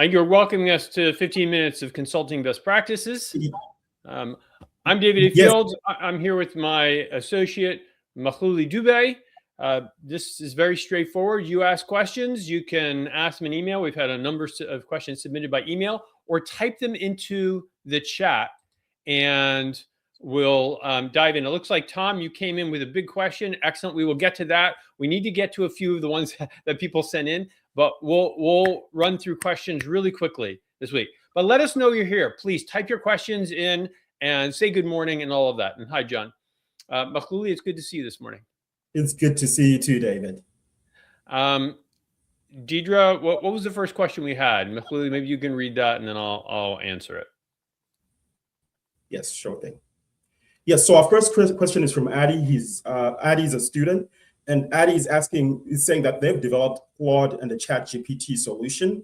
You're welcoming us to 15 minutes of consulting best practices. I'm David A. Yes. Fields. I'm here with my associate, Makhlouli Dubey. This is very straightforward. You ask questions. You can ask them in email. We've had a number of questions submitted by email, or type them into the chat, and we'll dive in. It looks like, Tom, you came in with a big question. Excellent. We will get to that. We need to get to a few of the ones that people sent in, but we'll run through questions really quickly this week. But let us know you're here. Please type your questions in and say good morning and all of that. And hi, John. Makhlouli, it's good to see you this morning. It's good to see you too, David. Deidre, what was the first question we had? Makhlouli, maybe you can read that and then I'll answer it. Yes, sure thing. Yes, so our first question is from Addy. Addy's a student, and Addy is saying that they've developed Claude and the ChatGPT solution,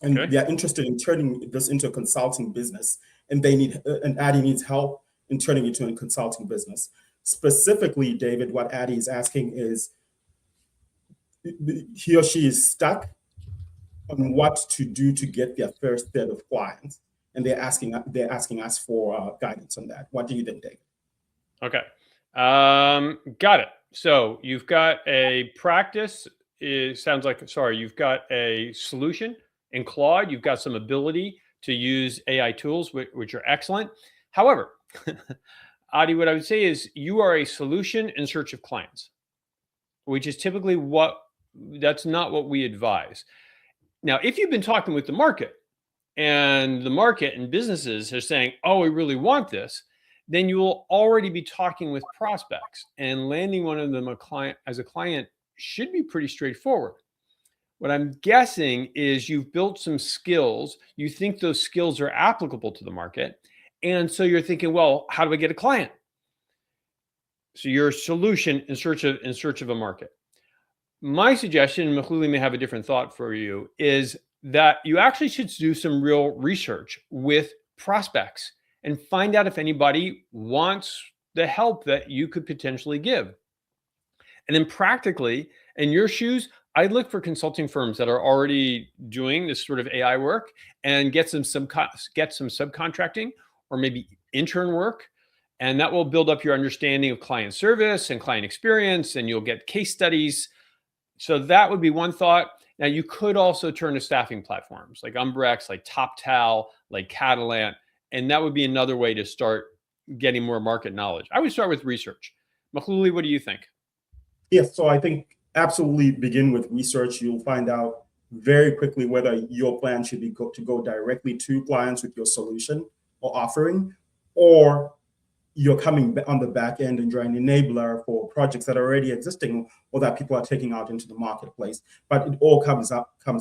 and they're interested in turning this into a consulting business, and Addy needs help in turning it into a consulting business. Specifically, David, what Addy is asking is, he or she is stuck on what to do to get their first set of clients, and they're asking us for guidance on that. What do you think, David? Okay, got it. So you've got a practice. You've got a solution in Claude. You've got some ability to use AI tools, which are excellent. However, Adi, what I would say is you are a solution in search of clients, which is typically that's not what we advise. Now, if you've been talking with the market and businesses are saying, oh, we really want this, then you will already be talking with prospects, and landing one of them as a client should be pretty straightforward. What I'm guessing is you've built some skills. You think those skills are applicable to the market. And so you're thinking, well, how do I get a client? So you're a solution in search of a market. My suggestion, Makhlouli may have a different thought for you, is that you actually should do some real research with prospects and find out if anybody wants the help that you could potentially give. And then practically, in your shoes, I'd look for consulting firms that are already doing this sort of AI work and get some subcontracting or maybe intern work. And that will build up your understanding of client service and client experience, and you'll get case studies. So that would be one thought. Now, you could also turn to staffing platforms like Umbrex, like TopTal, like Catalant, and that would be another way to start getting more market knowledge. I would start with research. Makhlouli, what do you think? Yes, so I think absolutely begin with research. You'll find out very quickly whether your plan should be to go directly to clients with your solution or offering, or you're coming on the back end and you're an enabler for projects that are already existing or that people are taking out into the marketplace. But it all comes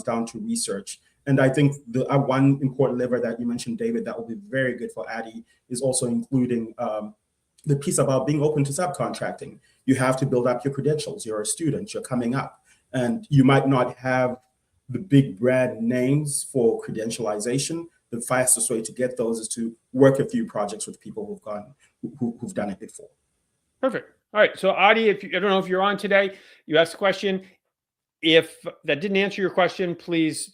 down to research. And I think the one important lever that you mentioned, David, that will be very good for Addy is also including the piece about being open to subcontracting. You have to build up your credentials. You're a student, you're coming up, and you might not have the big brand names for credentialization. The fastest way to get those is to work a few projects with people who've done it before. Perfect. All right. So Adi, I don't know if you're on today, you asked a question. If that didn't answer your question, please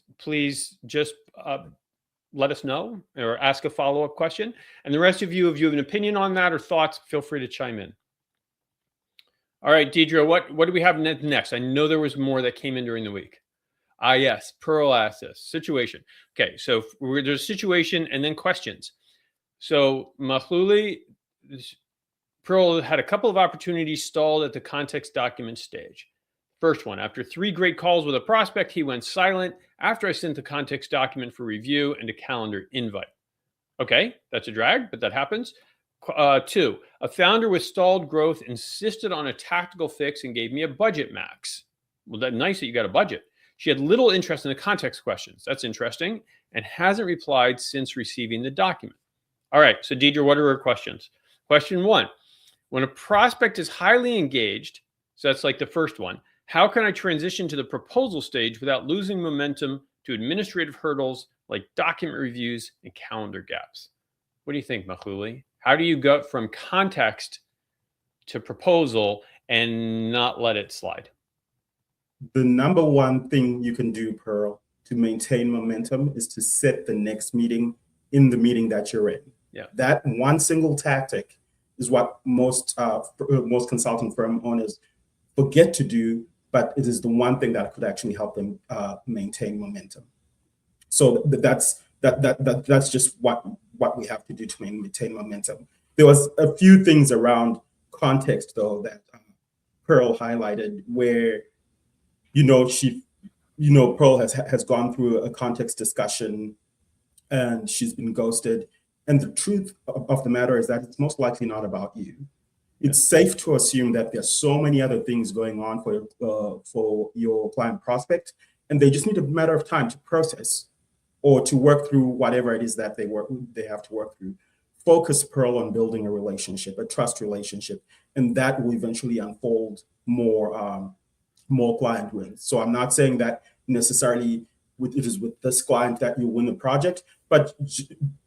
just let us know or ask a follow-up question. And the rest of you, if you have an opinion on that or thoughts, feel free to chime in. All right, Deidre, what do we have next? I know there was more that came in during the week. Yes, Pearl asked this. Situation. Okay, so there's situation and then questions. So Makhlouli, Pearl had a couple of opportunities stalled at the context document stage. First one, after 3 great calls with a prospect, he went silent after I sent the context document for review and a calendar invite. Okay, that's a drag, but that happens. 2, a founder with stalled growth insisted on a tactical fix and gave me a budget max. Well, that's nice that you got a budget. She had little interest in the context questions. That's interesting, and hasn't replied since receiving the document. All right, so Deidre, what are her questions? Question 1, when a prospect is highly engaged, so that's like the first one, how can I transition to the proposal stage without losing momentum to administrative hurdles like document reviews and calendar gaps? What do you think, Makhlouli? How do you go from context to proposal and not let it slide? The number one thing you can do, Pearl, to maintain momentum is to set the next meeting in the meeting that you're in. Yeah. That one single tactic is what most consulting firm owners forget to do, but it is the one thing that could actually help them maintain momentum. So that's just what we have to do to maintain momentum. There was a few things around context though that Pearl highlighted, where Pearl has gone through a context discussion and she's been ghosted. And the truth of the matter is that it's most likely not about you. It's safe to assume that there's so many other things going on for your client prospect, and they just need a matter of time to process or to work through whatever it is that they have to work through. Focus, Pearl, on building a relationship, a trust relationship, and that will eventually unfold more client wins. So I'm not saying that necessarily it is with this client that you win the project, but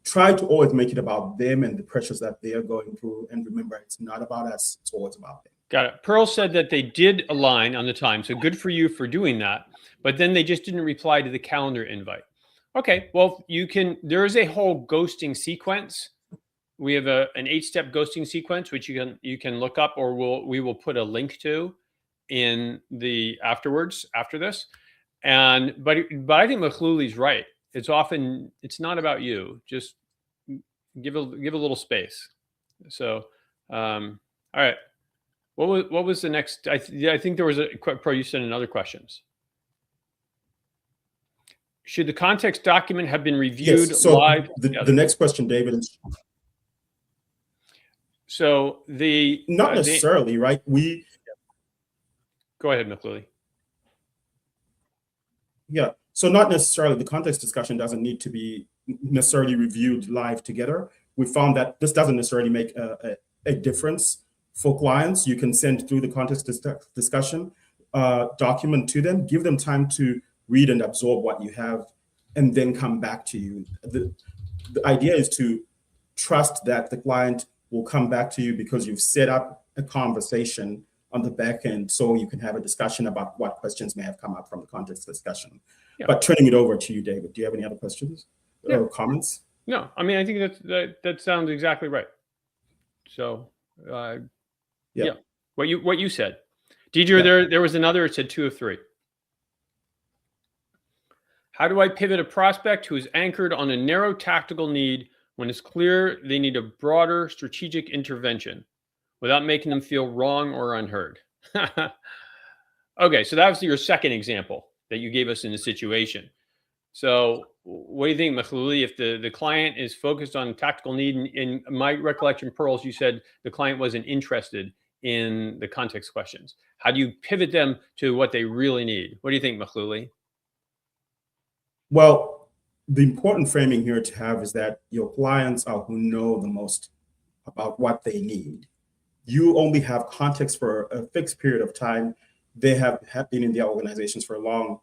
try to always make it about them and the pressures that they are going through. And remember, it's not about us, it's always about them. Got it. Pearl said that they did align on the time, so good for you for doing that, but then they just didn't reply to the calendar invite. Okay, well, there is a whole ghosting sequence. We have an 8-step ghosting sequence, which you can look up, or we will put a link to in the after this. But I think Makhlouly's right. It's not about you. Just give a little space. So, all right. What was the next? I think there was Pro. You sent in other questions. Should the context document have been reviewed live? The next question, David, is so not necessarily right. Go ahead, Makhlouly. Yeah. So not necessarily, the context discussion doesn't need to be necessarily reviewed live together. We found that this doesn't necessarily make a difference for clients. You can send through the context discussion document to them, give them time to read and absorb what you have, and then come back to you. The idea is to trust that the client will come back to you because you've set up a conversation on the back end, so you can have a discussion about what questions may have come up from the context discussion. Yeah. But turning it over to you, David, do you have any other questions or comments? No, I mean, I think that sounds exactly right. So, yeah, what you said, Deidre. There was another. It said 2 of 3. How do I pivot a prospect who is anchored on a narrow tactical need when it's clear they need a broader strategic intervention without making them feel wrong or unheard? Okay, so that was your second example that you gave us in the situation. So what do you think, Makhlouly, if the client is focused on tactical need? In my recollection, Pearls, you said the client wasn't interested in the context questions. How do you pivot them to what they really need? What do you think, Makhlouly? Well, the important framing here to have is that your clients are who know the most about what they need. You only have context for a fixed period of time. They have been in their organizations for a long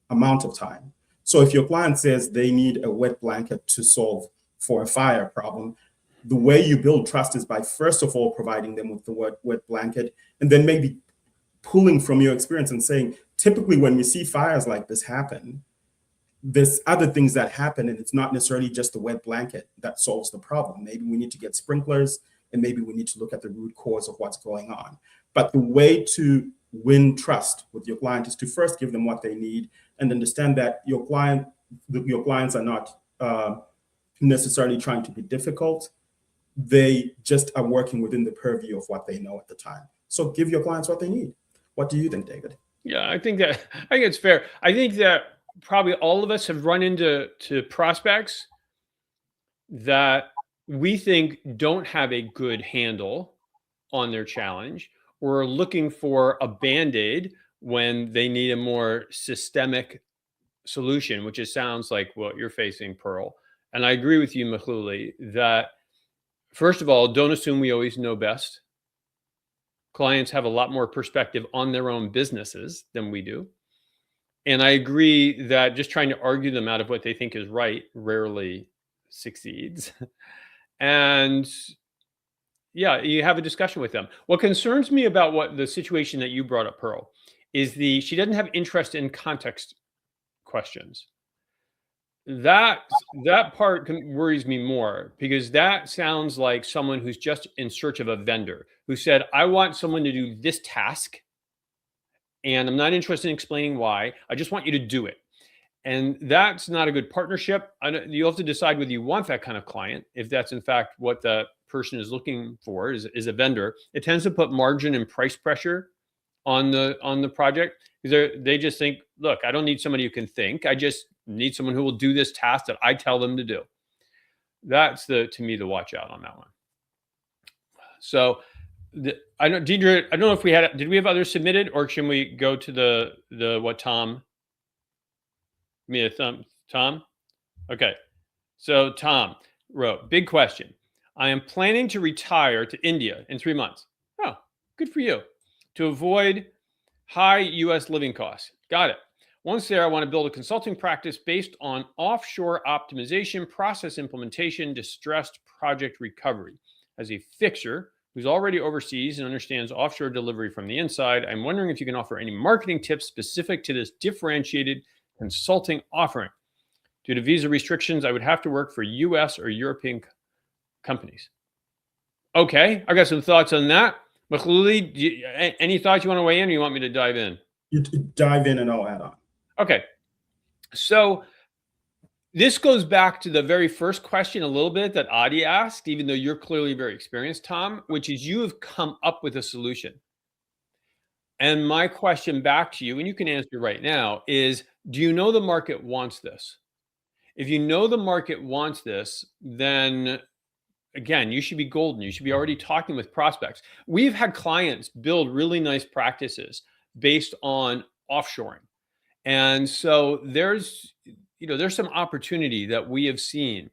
amount of time. So if your client says they need a wet blanket to solve for a fire problem, the way you build trust is by, first of all, providing them with the wet blanket, and then maybe pulling from your experience and saying, typically when we see fires like this happen, there's other things that happen, and it's not necessarily just the wet blanket that solves the problem. Maybe we need to get sprinklers, and maybe we need to look at the root cause of what's going on. But the way to win trust with your client is to first give them what they need and understand that your clients are not necessarily trying to be difficult. They just are working within the purview of what they know at the time. So give your clients what they need. What do you think, David? Yeah, I think it's fair. I think that probably all of us have run into prospects that we think don't have a good handle on their challenge, or are looking for a Band-Aid when they need a more systemic solution, which sounds like what you're facing, Pearl. And I agree with you, Makhlouly, that first of all, don't assume we always know best. Clients have a lot more perspective on their own businesses than we do. And I agree that just trying to argue them out of what they think is right rarely succeeds. And yeah, you have a discussion with them. What concerns me about the situation that you brought up, Pearl, is she doesn't have interest in context questions. That that part worries me more because that sounds like someone who's just in search of a vendor who said, "I want someone to do this task, and I'm not interested in explaining why. I just want you to do it." And that's not a good partnership. You'll have to decide whether you want that kind of client, if that's in fact what the person is looking for is a vendor. It tends to put margin and price pressure on the project because they just think, look, I don't need somebody who can think. I just need someone who will do this task that I tell them to do. That's to me the watch out on that one. So I don't, Deidre, I don't know if did we have others submitted, or can we go to the what Tom? Me a thumb, Tom? Okay. So Tom wrote, big question. I am planning to retire to India in 3 months. Oh, good for you. To avoid high US living costs. Got it. Once there, I want to build a consulting practice based on offshore optimization, process implementation, distressed project recovery. As a fixer who's already overseas and understands offshore delivery from the inside, I'm wondering if you can offer any marketing tips specific to this differentiated consulting offering. Due to visa restrictions, I would have to work for US or European companies. Okay, I got some thoughts on that. Makhlouli, any thoughts you want to weigh in, or you want me to dive in? You dive in and I'll add on. Okay. So this goes back to the very first question a little bit that Adi asked, even though you're clearly very experienced, Tom, which is you have come up with a solution. And my question back to you, and you can answer right now, is do you know the market wants this? If you know the market wants this, then again, you should be golden. You should be already talking with prospects. We've had clients build really nice practices based on offshoring. And so there's some opportunity that we have seen.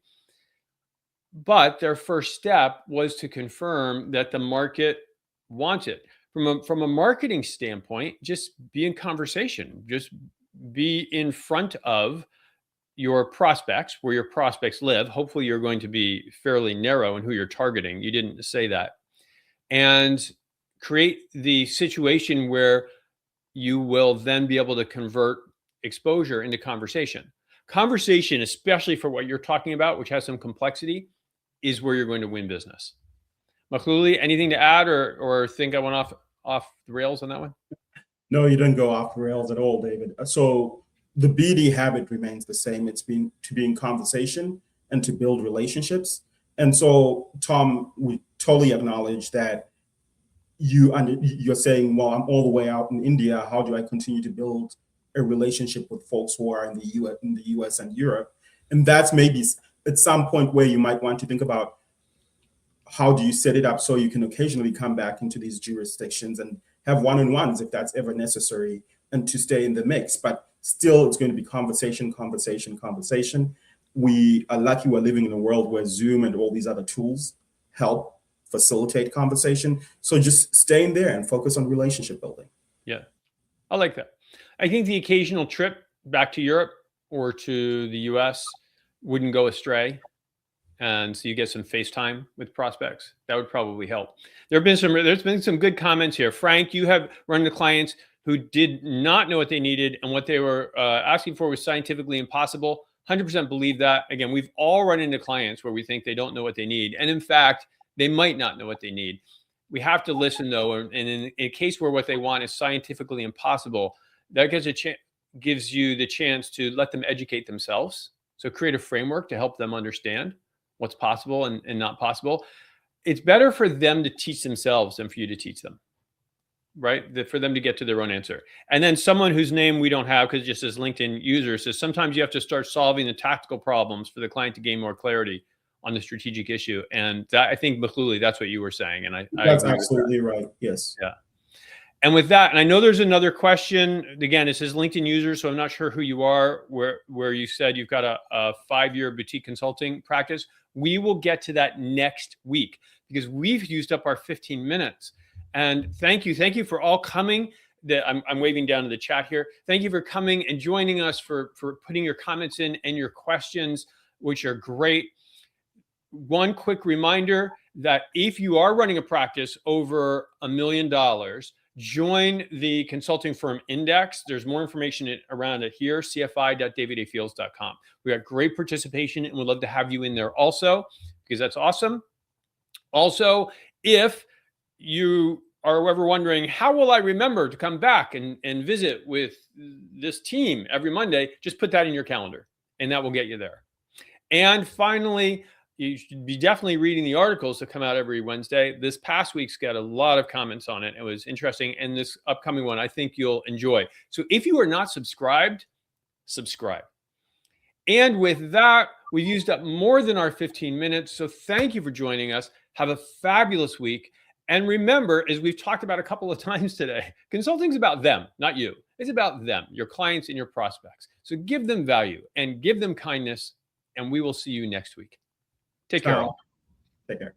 But their first step was to confirm that the market wants it. From a marketing standpoint, just be in conversation. Just be in front of your prospects, where your prospects live. Hopefully you're going to be fairly narrow in who you're targeting. You didn't say that. And create the situation where you will then be able to convert exposure into conversation. Conversation, especially for what you're talking about, which has some complexity, is where you're going to win business. Makhlouli, anything to add or think I went off the rails on that one? No, you didn't go off the rails at all, David. So the BD habit remains the same. It's been to be in conversation and to build relationships. And so, Tom, we totally acknowledge that you're saying, well, I'm all the way out in India. How do I continue to build a relationship with folks who are in the US and Europe? And that's maybe at some point where you might want to think about how do you set it up so you can occasionally come back into these jurisdictions and have one-on-ones if that's ever necessary, and to stay in the mix. But still, it's going to be conversation. We are lucky we're living in a world where Zoom and all these other tools help facilitate conversation. So just stay in there and focus on relationship building. Yeah, I like that. I think the occasional trip back to Europe or to the US wouldn't go astray. And so you get some FaceTime with prospects. That would probably help. There's been some good comments here. Frank, you have run into clients who did not know what they needed, and what they were asking for was scientifically impossible. 100% believe that. Again, we've all run into clients where we think they don't know what they need. And in fact, they might not know what they need. We have to listen, though. And in a case where what they want is scientifically impossible, that gives you the chance to let them educate themselves. So create a framework to help them understand what's possible and not possible. It's better for them to teach themselves than for you to teach them, right? For them to get to their own answer. And then someone whose name we don't have, because it just says LinkedIn user, says sometimes you have to start solving the tactical problems for the client to gain more clarity on the strategic issue. And that, I think, Makhlouli, that's what you were saying. And that's absolutely right. Yes. Yeah. And with that, and I know there's another question. Again, it says LinkedIn user, so I'm not sure who you are, where you said you've got a 5-year boutique consulting practice. We will get to that next week because we've used up our 15 minutes. And thank you for all coming. I'm waving down to the chat here. Thank you for coming and joining us, for putting your comments in and your questions, which are great. One quick reminder that if you are running a practice over $1 million, join the consulting firm index. There's more information around it here, cfi.davidafields.com. We got great participation and we'd love to have you in there also, because that's awesome. Also, if you are ever wondering, how will I remember to come back and visit with this team every Monday, just put that in your calendar and that will get you there. And finally, you should be definitely reading the articles that come out every Wednesday. This past week's got a lot of comments on it. It was interesting. And this upcoming one, I think you'll enjoy. So if you are not subscribed, subscribe. And with that, we've used up more than our 15 minutes. So thank you for joining us. Have a fabulous week. And remember, as we've talked about a couple of times today, consulting's about them, not you. It's about them, your clients and your prospects. So give them value and give them kindness, and we will see you next week. Take care. Take care.